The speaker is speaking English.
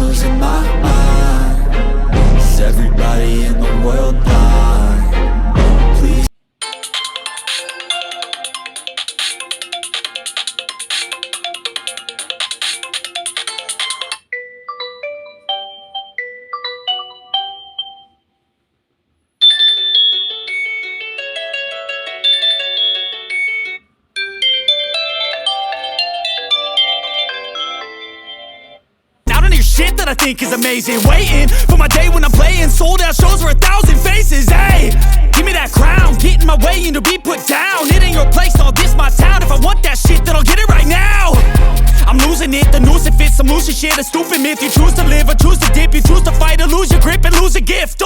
losing my mind. Is everybody in the world blind? Please. Shit that I think is amazing. Waiting for my day when I'm playing sold out shows for 1,000 faces. Hey, give me that crown, get in my way and to be put down. It ain't your place, all this my town. If I want that shit, then I'll get it right now. I'm losing it, the noose it fits. I'm losing shit, a stupid myth. You choose to live or choose to dip. You choose to fight or lose your grip and lose a gift.